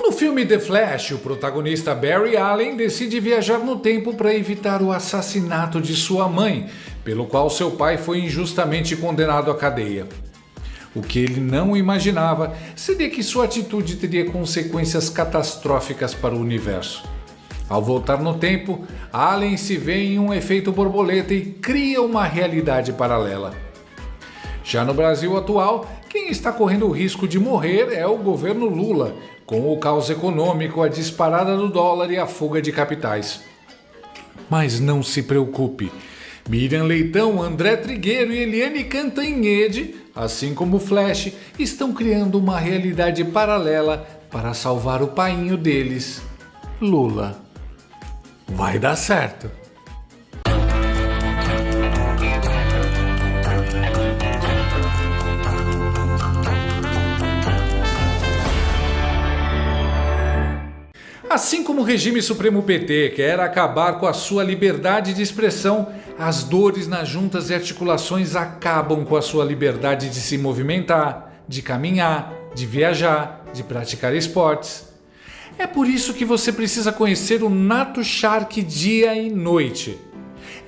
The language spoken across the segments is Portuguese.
No filme The Flash, o protagonista Barry Allen decide viajar no tempo para evitar o assassinato de sua mãe, pelo qual seu pai foi injustamente condenado à cadeia. O que ele não imaginava seria que sua atitude teria consequências catastróficas para o universo. Ao voltar no tempo, Allen se vê em um efeito borboleta e cria uma realidade paralela. Já no Brasil atual, quem está correndo o risco de morrer é o governo Lula, com o caos econômico, a disparada do dólar e a fuga de capitais. Mas não se preocupe. Miriam Leitão, André Trigueiro e Eliane Cantanhede, assim como o Flash, estão criando uma realidade paralela para salvar o painho deles, Lula. Vai dar certo. Assim como o regime supremo PT quer acabar com a sua liberdade de expressão, as dores nas juntas e articulações acabam com a sua liberdade de se movimentar, de caminhar, de viajar, de praticar esportes. É por isso que você precisa conhecer o Nato Shark dia e noite.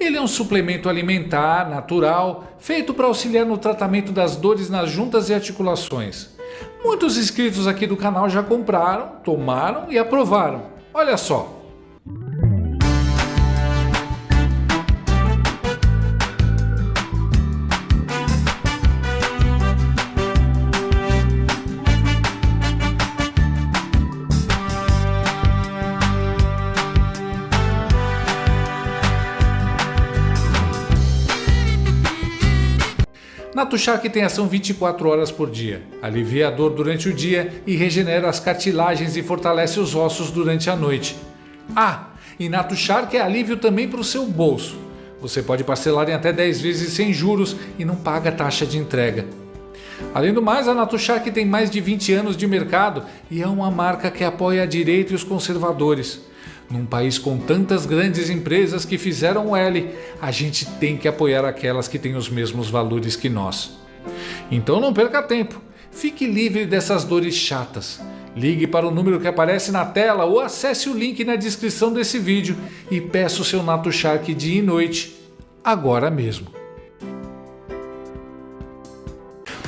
Ele é um suplemento alimentar natural feito para auxiliar no tratamento das dores nas juntas e articulações. Muitos inscritos aqui do canal já compraram, tomaram e aprovaram. Olha só. Nato Shark tem ação 24 horas por dia, alivia a dor durante o dia e regenera as cartilagens e fortalece os ossos durante a noite. Ah, e Nato Shark é alívio também para o seu bolso. Você pode parcelar em até 10 vezes sem juros e não paga taxa de entrega. Além do mais, a Nato Shark tem mais de 20 anos de mercado e é uma marca que apoia a direita e os conservadores. Num país com tantas grandes empresas que fizeram o L, a gente tem que apoiar aquelas que têm os mesmos valores que nós. Então não perca tempo, fique livre dessas dores chatas. Ligue para o número que aparece na tela ou acesse o link na descrição desse vídeo e peça o seu Nato Shark dia e noite, agora mesmo.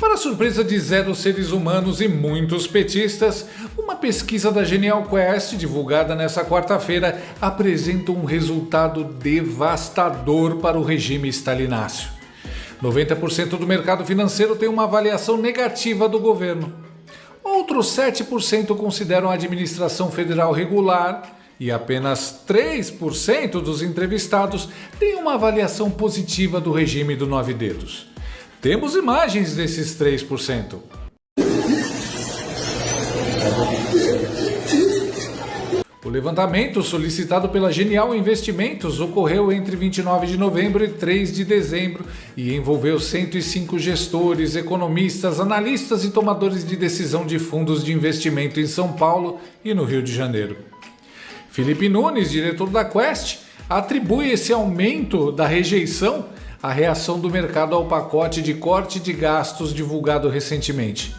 Para surpresa de zero seres humanos e muitos petistas, uma pesquisa da Genial Quest, divulgada nesta quarta-feira, apresenta um resultado devastador para o regime stalináceo. 90% do mercado financeiro tem uma avaliação negativa do governo. Outros 7% consideram a administração federal regular e apenas 3% dos entrevistados têm uma avaliação positiva do regime do Nove Dedos. Temos imagens desses 3%. O levantamento solicitado pela Genial Investimentos ocorreu entre 29 de novembro e 3 de dezembro e envolveu 105 gestores, economistas, analistas e tomadores de decisão de fundos de investimento em São Paulo e no Rio de Janeiro. Felipe Nunes, diretor da Quest, atribui esse aumento da rejeição à reação do mercado ao pacote de corte de gastos divulgado recentemente.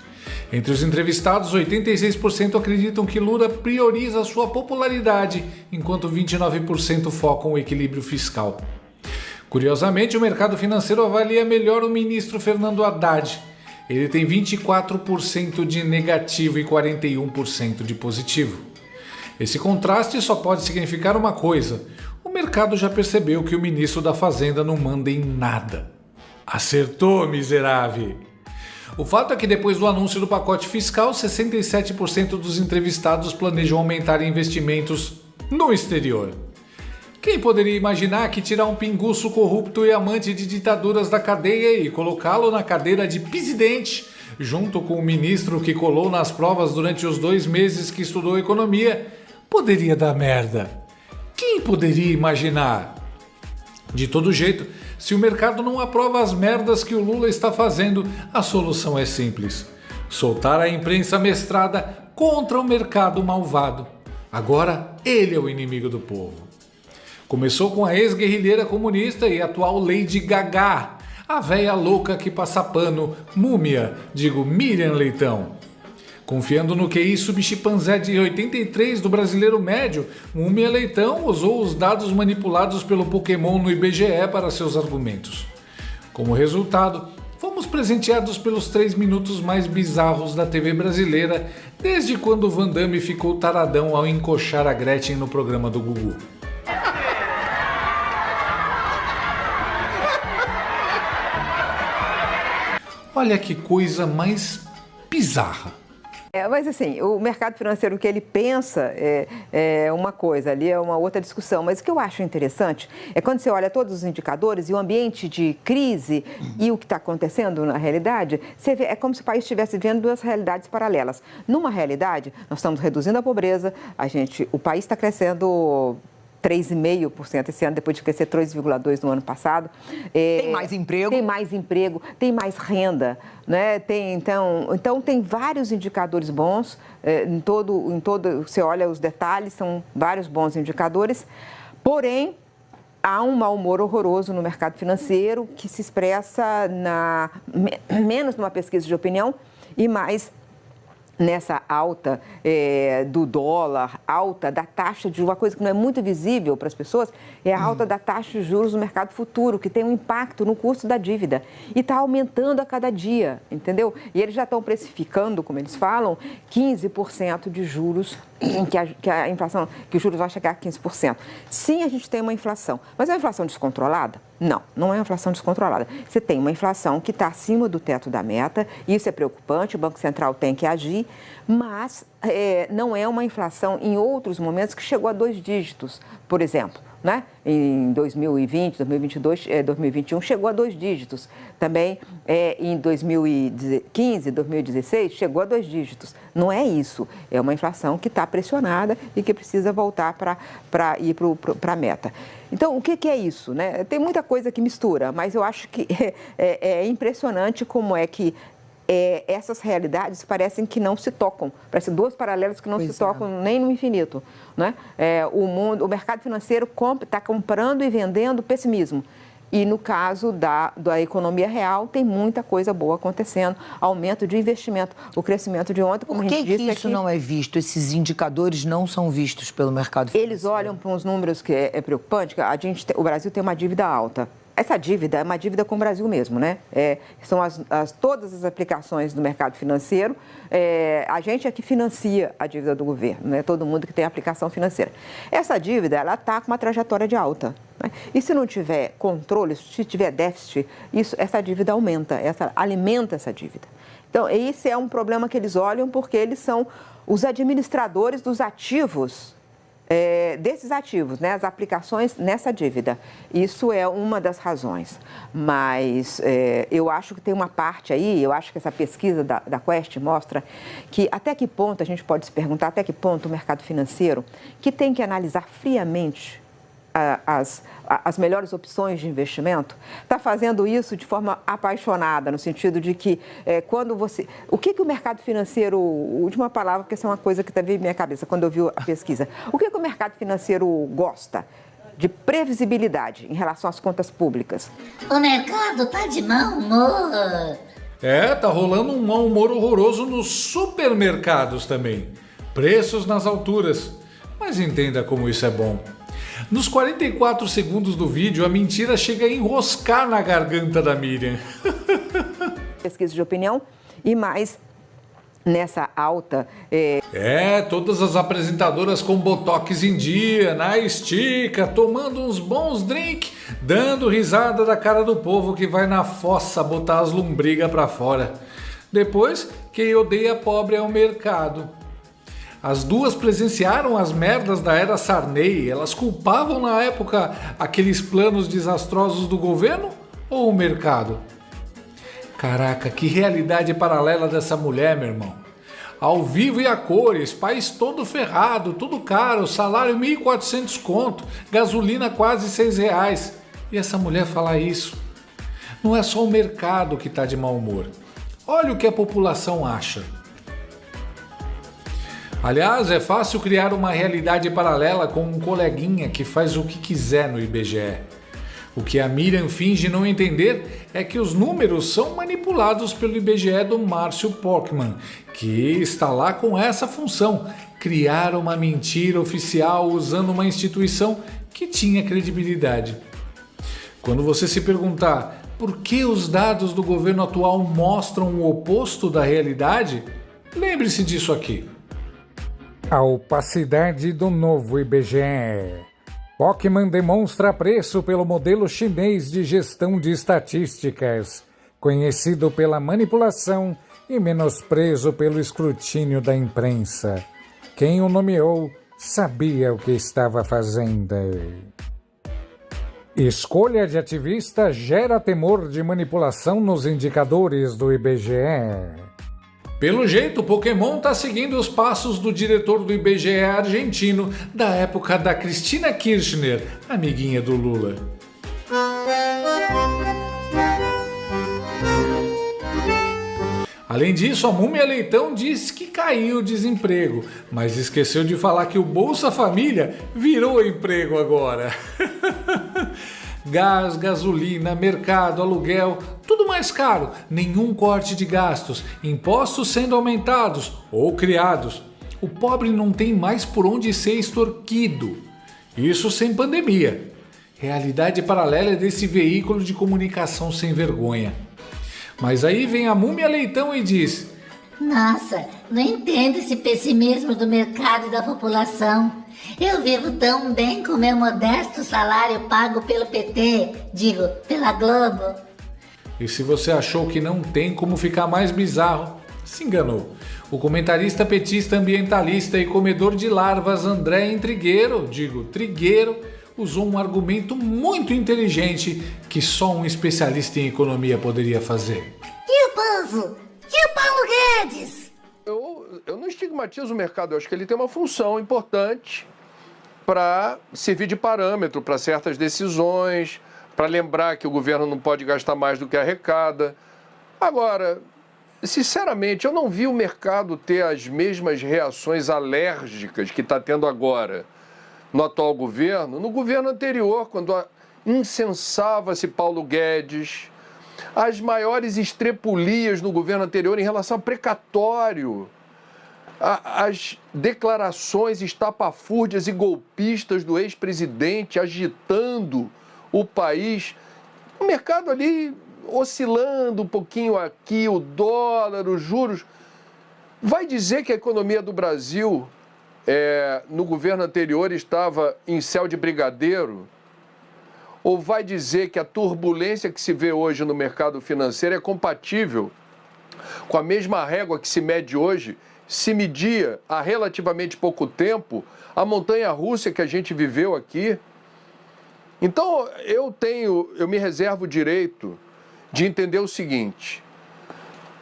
Entre os entrevistados, 86% acreditam que Lula prioriza sua popularidade, enquanto 29% focam o equilíbrio fiscal. Curiosamente, o mercado financeiro avalia melhor o ministro Fernando Haddad. Ele tem 24% de negativo e 41% de positivo. Esse contraste só pode significar uma coisa: o mercado já percebeu que o ministro da Fazenda não manda em nada. Acertou, miserável! O fato é que depois do anúncio do pacote fiscal, 67% dos entrevistados planejam aumentar investimentos no exterior. Quem poderia imaginar que tirar um pinguço corrupto e amante de ditaduras da cadeia e colocá-lo na cadeira de presidente, junto com o ministro que colou nas provas durante os 2 meses que estudou economia, poderia dar merda? Quem poderia imaginar? De todo jeito, se o mercado não aprova as merdas que o Lula está fazendo, a solução é simples: soltar a imprensa mestrada contra o mercado malvado. Agora ele é o inimigo do povo. Começou com a ex-guerrilheira comunista e atual Lady Gaga, a véia louca que passa pano, múmia, Miriam Leitão. Confiando no QI subchimpanzé de 83 do brasileiro médio, Múmia Leitão usou os dados manipulados pelo Pokémon no IBGE para seus argumentos. Como resultado, fomos presenteados pelos 3 minutos mais bizarros da TV brasileira, desde quando Van Damme ficou taradão ao encoxar a Gretchen no programa do Gugu. Olha que coisa mais bizarra. Mas assim, o mercado financeiro, o que ele pensa é uma coisa, ali é uma outra discussão. Mas o que eu acho interessante é quando você olha todos os indicadores e o ambiente de crise e o que está acontecendo na realidade, você vê, é como se o país estivesse vendo duas realidades paralelas. Numa realidade, nós estamos reduzindo a pobreza, o país está crescendo 3,5% esse ano, depois de crescer 3,2% no ano passado. Tem mais emprego? Tem mais emprego, tem mais renda, né? Então tem vários indicadores bons, você olha os detalhes, são vários bons indicadores, porém, há um mau humor horroroso no mercado financeiro que se expressa menos numa pesquisa de opinião e mais nessa alta do dólar, alta da taxa de juros, uma coisa que não é muito visível para as pessoas, é a alta da taxa de juros no mercado futuro, que tem um impacto no custo da dívida. E está aumentando a cada dia, entendeu? E eles já estão precificando, como eles falam, 15% de juros, que a inflação, que os juros vai chegar a 15%. Sim, a gente tem uma inflação, mas é uma inflação descontrolada? Não, não é uma inflação descontrolada. Você tem uma inflação que está acima do teto da meta, isso é preocupante, o Banco Central tem que agir, mas não é uma inflação em outros momentos que chegou a 2 dígitos, por exemplo. Né? Em 2020, 2022, 2021 chegou a 2 dígitos. Também em 2015, 2016 chegou a 2 dígitos. Não é isso. É uma inflação que está pressionada e que precisa voltar para ir para a meta. Então, o que é isso? Né? Tem muita coisa que mistura, mas eu acho que é impressionante como é que essas realidades parecem que não se tocam. Parecem duas paralelas que não se tocam nem no infinito. Né? O mercado financeiro está comprando e vendendo pessimismo. E no caso da economia real, tem muita coisa boa acontecendo. Aumento de investimento, o crescimento de ontem, como a gente disse aqui... Por que isso não é visto? Esses indicadores não são vistos pelo mercado financeiro? Eles olham para uns números que é preocupante. O Brasil tem uma dívida alta. Essa dívida é uma dívida com o Brasil mesmo, né? São todas as aplicações do mercado financeiro. A gente é que financia a dívida do governo, né? Todo mundo que tem aplicação financeira. Essa dívida, ela está com uma trajetória de alta. Né? E se não tiver controle, se tiver déficit, essa dívida aumenta, alimenta essa dívida. Então, esse é um problema que eles olham porque eles são os administradores dos ativos, desses ativos, né, as aplicações nessa dívida. Isso é uma das razões. Mas eu acho que tem uma parte aí, eu acho que essa pesquisa da Quest mostra que até que ponto, a gente pode se perguntar, até que ponto o mercado financeiro, que tem que analisar friamente as melhores opções de investimento, está fazendo isso de forma apaixonada, no sentido de que quando você... O que o mercado financeiro... Última palavra, porque essa é uma coisa que veio na minha cabeça quando eu vi a pesquisa. O que o mercado financeiro gosta? De previsibilidade em relação às contas públicas. O mercado está de mau humor. Tá rolando um mau humor horroroso nos supermercados também. Preços nas alturas. Mas entenda como isso é bom. Nos 44 segundos do vídeo, a mentira chega a enroscar na garganta da Miriam. Pesquisa de opinião e mais nessa alta... Todas as apresentadoras com botox em dia, na estica, tomando uns bons drinks, dando risada da cara do povo que vai na fossa botar as lombrigas pra fora. Depois, quem odeia pobre é o mercado. As duas presenciaram as merdas da era Sarney. Elas culpavam na época aqueles planos desastrosos do governo ou o mercado? Caraca, que realidade paralela dessa mulher, meu irmão. Ao vivo e a cores, país todo ferrado, tudo caro, salário 1.400 conto, gasolina quase R$6. E essa mulher fala isso. Não é só o mercado que está de mau humor. Olha o que a população acha. Aliás, é fácil criar uma realidade paralela com um coleguinha que faz o que quiser no IBGE. O que a Miriam finge não entender é que os números são manipulados pelo IBGE do Márcio Porkman, que está lá com essa função, criar uma mentira oficial usando uma instituição que tinha credibilidade. Quando você se perguntar por que os dados do governo atual mostram o oposto da realidade, lembre-se disso aqui. A opacidade do novo IBGE. Porkman demonstra apreço pelo modelo chinês de gestão de estatísticas, conhecido pela manipulação e menosprezo pelo escrutínio da imprensa. Quem o nomeou sabia o que estava fazendo. Escolha de ativista gera temor de manipulação nos indicadores do IBGE. Pelo jeito, o Pokémon tá seguindo os passos do diretor do IBGE argentino da época da Cristina Kirchner, amiguinha do Lula. Além disso, a Múmia Leitão disse que caiu o desemprego, mas esqueceu de falar que o Bolsa Família virou emprego agora. Gás, gasolina, mercado, aluguel, tudo mais caro, nenhum corte de gastos, impostos sendo aumentados ou criados. O pobre não tem mais por onde ser extorquido. Isso sem pandemia. Realidade paralela desse veículo de comunicação sem vergonha. Mas aí vem a Múmia Leitão e diz: Nossa, não entendo esse pessimismo do mercado e da população. Eu vivo tão bem com meu modesto salário pago pelo PT, digo, pela Globo. E se você achou que não tem como ficar mais bizarro, se enganou. O comentarista petista ambientalista e comedor de larvas André Trigueiro, usou um argumento muito inteligente que só um especialista em economia poderia fazer. E o Bozo? E o Paulo Guedes? Eu não estigmatizo o mercado, eu acho que ele tem uma função importante para servir de parâmetro para certas decisões, para lembrar que o governo não pode gastar mais do que arrecada. Agora, sinceramente, eu não vi o mercado ter as mesmas reações alérgicas que está tendo agora no atual governo, no governo anterior, quando incensava-se Paulo Guedes, as maiores estrepulias no governo anterior em relação a precatório, as declarações estapafúrdias e golpistas do ex-presidente agitando o país, o mercado ali oscilando um pouquinho aqui, o dólar, os juros. Vai dizer que a economia do Brasil no governo anterior estava em céu de brigadeiro? Ou vai dizer que a turbulência que se vê hoje no mercado financeiro é compatível com a mesma régua que se mede hoje, se media há relativamente pouco tempo a montanha-russa que a gente viveu aqui? Então, eu me reservo o direito de entender o seguinte: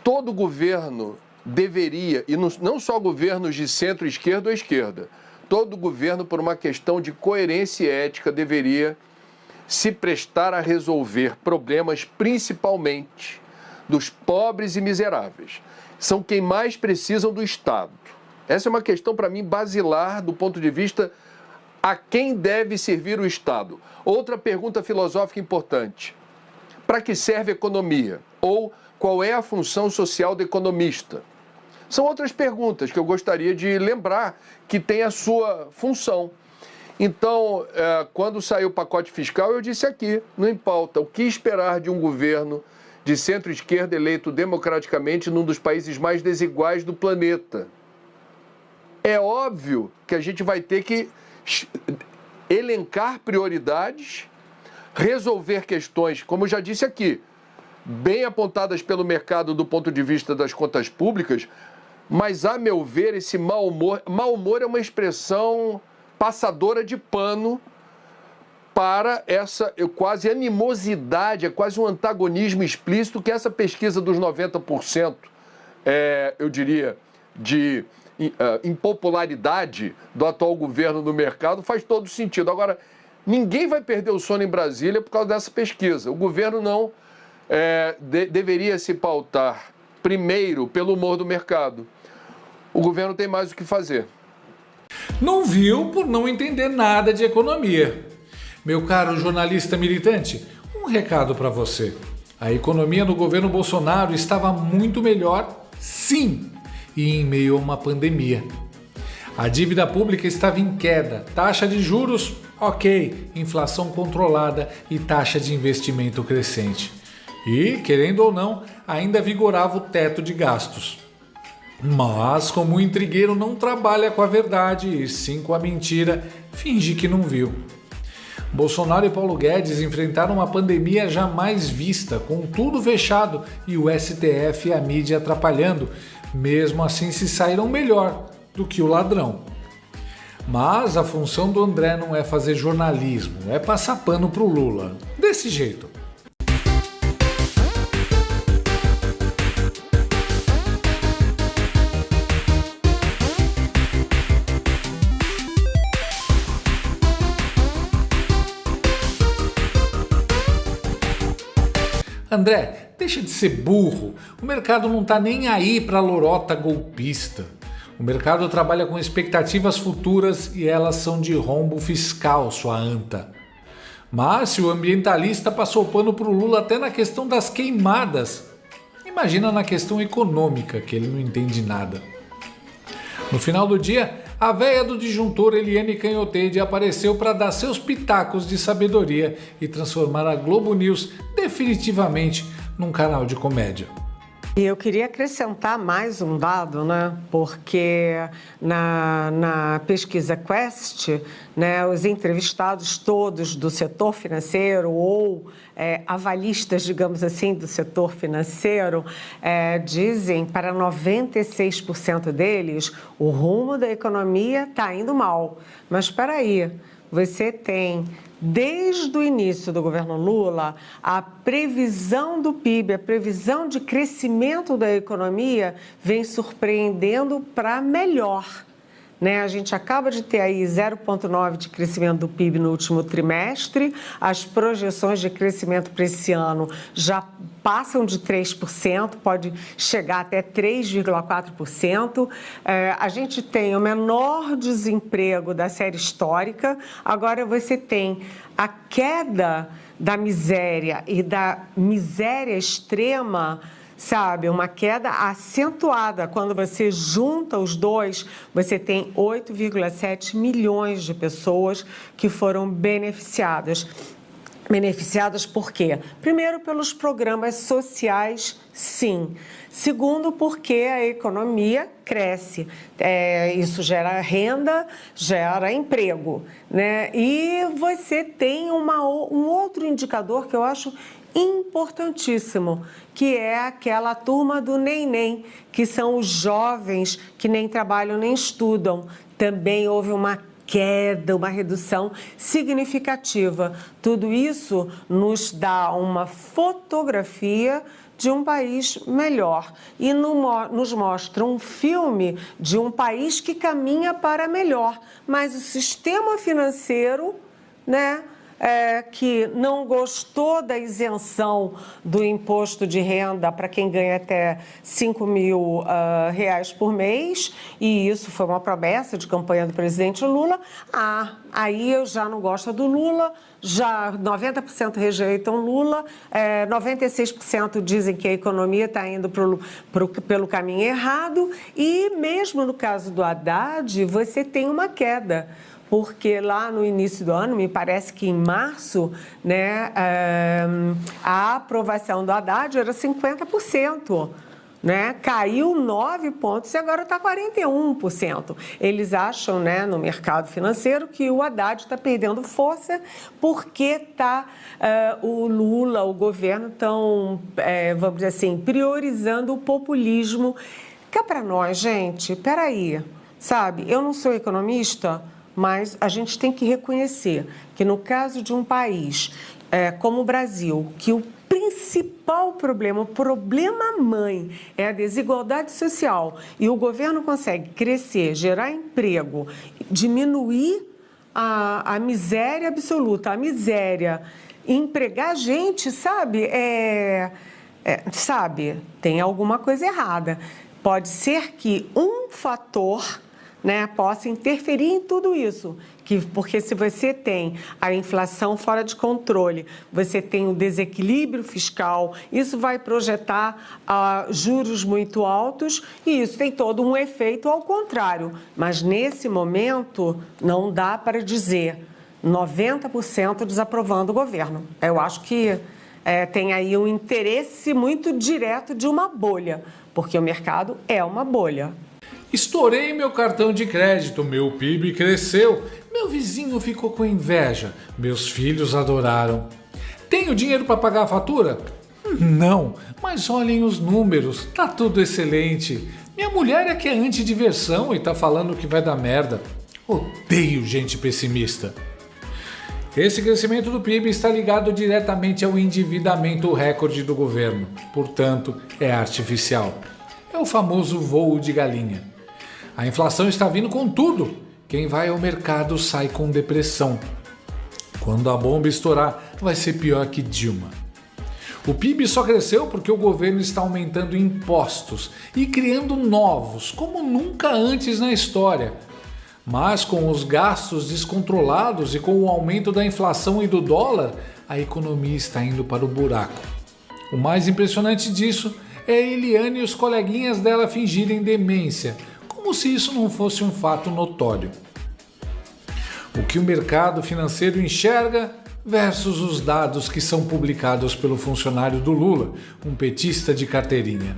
todo governo deveria, e não só governos de centro-esquerda ou esquerda, todo governo, por uma questão de coerência e ética, deveria se prestar a resolver problemas principalmente dos pobres e miseráveis. São quem mais precisam do Estado. Essa é uma questão, para mim, basilar do ponto de vista a quem deve servir o Estado. Outra pergunta filosófica importante: para que serve a economia? Ou qual é a função social do economista? São outras perguntas que eu gostaria de lembrar que tem a sua função. Então, quando saiu o pacote fiscal, eu disse aqui, não importa o que esperar de um governo de centro-esquerda eleito democraticamente num dos países mais desiguais do planeta. É óbvio que a gente vai ter que elencar prioridades, resolver questões, como eu já disse aqui, bem apontadas pelo mercado do ponto de vista das contas públicas, mas, a meu ver, esse mau humor é uma expressão passadora de pano para essa quase animosidade, é quase um antagonismo explícito que essa pesquisa dos 90%, eu diria, de impopularidade do atual governo no mercado faz todo sentido. Agora, ninguém vai perder o sono em Brasília por causa dessa pesquisa. O governo não deveria se pautar primeiro pelo humor do mercado. O governo tem mais o que fazer. Não viu por não entender nada de economia. Meu caro jornalista militante, um recado para você. A economia no governo Bolsonaro estava muito melhor, sim, e em meio a uma pandemia. A dívida pública estava em queda, taxa de juros, ok, inflação controlada e taxa de investimento crescente. E, querendo ou não, ainda vigorava o teto de gastos. Mas, como o intrigueiro não trabalha com a verdade e sim com a mentira, finge que não viu. Bolsonaro e Paulo Guedes enfrentaram uma pandemia jamais vista, com tudo fechado e o STF e a mídia atrapalhando. Mesmo assim, se saíram melhor do que o ladrão. Mas a função do André não é fazer jornalismo, é passar pano pro Lula. Desse jeito. André, deixa de ser burro. O mercado não tá nem aí pra lorota golpista. O mercado trabalha com expectativas futuras e elas são de rombo fiscal, sua anta. Mas se o ambientalista passou pano pro Lula até na questão das queimadas, imagina na questão econômica, que ele não entende nada. No final do dia, a véia do disjuntor Eliane Canhoteide apareceu para dar seus pitacos de sabedoria e transformar a Globo News definitivamente num canal de comédia. E eu queria acrescentar mais um dado, né? Porque na pesquisa Quest, né, os entrevistados todos do setor financeiro ou avalistas, digamos assim, do setor financeiro, dizem para 96% deles o rumo da economia está indo mal. Mas espera aí, você tem... Desde o início do governo Lula, a previsão do PIB, a previsão de crescimento da economia vem surpreendendo para melhor. Né? A gente acaba de ter aí 0,9% de crescimento do PIB no último trimestre, as projeções de crescimento para esse ano já passam de 3%, pode chegar até 3,4%. A gente tem o menor desemprego da série histórica, agora você tem a queda da miséria e da miséria extrema, sabe, uma queda acentuada. Quando você junta os dois, você tem 8,7 milhões de pessoas que foram beneficiadas. Beneficiadas por quê? Primeiro, pelos programas sociais, sim. Segundo, porque a economia cresce. Isso gera renda, gera emprego, né? E você tem um outro indicador que eu acho importantíssimo, que é aquela turma do NEM, que são os jovens que nem trabalham nem estudam. Também houve uma queda, uma redução significativa. Tudo isso nos dá uma fotografia de um país melhor e nos mostra um filme de um país que caminha para melhor. Mas o sistema financeiro, né, que não gostou da isenção do imposto de renda para quem ganha até 5 mil reais por mês, e isso foi uma promessa de campanha do presidente Lula. Aí eu já não gosto do Lula, já 90% rejeitam Lula, 96% dizem que a economia está indo pelo caminho errado, e mesmo no caso do Haddad, você tem uma queda. Porque lá no início do ano, me parece que em março, né, a aprovação do Haddad era 50%. Né? Caiu 9 pontos e agora está 41%. Eles acham, né, no mercado financeiro que o Haddad está perdendo força porque o Lula, o governo, estão, vamos dizer assim, priorizando o populismo. Cá para nós, gente, peraí, sabe, eu não sou economista, mas a gente tem que reconhecer que no caso de um país como o Brasil, que o principal problema, o problema mãe é a desigualdade social, e o governo consegue crescer, gerar emprego, diminuir a miséria absoluta, a miséria, empregar gente, sabe, sabe, tem alguma coisa errada. Pode ser que um fator, né, possa interferir em tudo isso. Porque se você tem a inflação fora de controle, você tem o desequilíbrio fiscal, isso vai projetar juros muito altos e isso tem todo um efeito ao contrário. Mas nesse momento não dá para dizer 90% desaprovando o governo. Eu acho que tem aí um interesse muito direto de uma bolha, porque o mercado é uma bolha. Estourei meu cartão de crédito, meu PIB cresceu, meu vizinho ficou com inveja, meus filhos adoraram. Tenho dinheiro para pagar a fatura? Não, mas olhem os números, tá tudo excelente. Minha mulher é que é antidiversão e tá falando que vai dar merda. Odeio gente pessimista. Esse crescimento do PIB está ligado diretamente ao endividamento recorde do governo, portanto, é artificial. É o famoso voo de galinha. A inflação está vindo com tudo. Quem vai ao mercado sai com depressão. Quando a bomba estourar, vai ser pior que Dilma. O PIB só cresceu porque o governo está aumentando impostos e criando novos, como nunca antes na história. Mas com os gastos descontrolados e com o aumento da inflação e do dólar, a economia está indo para o buraco. O mais impressionante disso é a Eliane e os coleguinhas dela fingirem demência, como se isso não fosse um fato notório. O que o mercado financeiro enxerga versus os dados que são publicados pelo funcionário do Lula, um petista de carteirinha.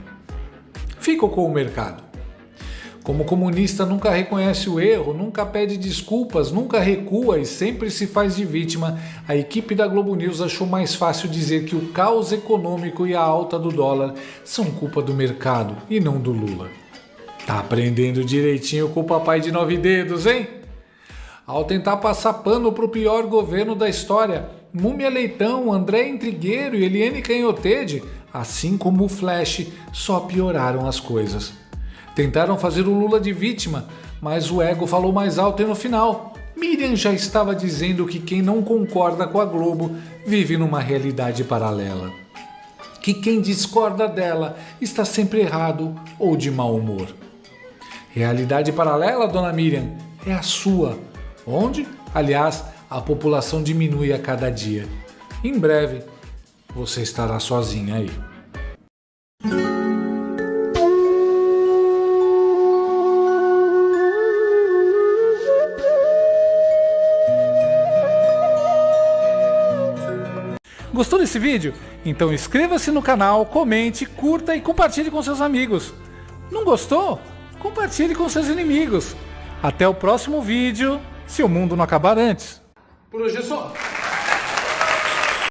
Fico com o mercado. Como comunista nunca reconhece o erro, nunca pede desculpas, nunca recua e sempre se faz de vítima, a equipe da Globo News achou mais fácil dizer que o caos econômico e a alta do dólar são culpa do mercado e não do Lula. Tá aprendendo direitinho com o papai de 9 dedos, hein? Ao tentar passar pano pro pior governo da história, Múmia Leitão, André Intrigueiro e Eliane Canhotede, assim como o Flash, só pioraram as coisas. Tentaram fazer o Lula de vítima, mas o ego falou mais alto e no final, Miriam já estava dizendo que quem não concorda com a Globo vive numa realidade paralela. Que quem discorda dela está sempre errado ou de mau humor. Realidade paralela, dona Miriam, é a sua, onde, aliás, a população diminui a cada dia. Em breve, você estará sozinha aí. Gostou desse vídeo? Então inscreva-se no canal, comente, curta e compartilhe com seus amigos. Não gostou? Compartilhe com seus inimigos. Até o próximo vídeo, se o mundo não acabar antes. Por hoje é só.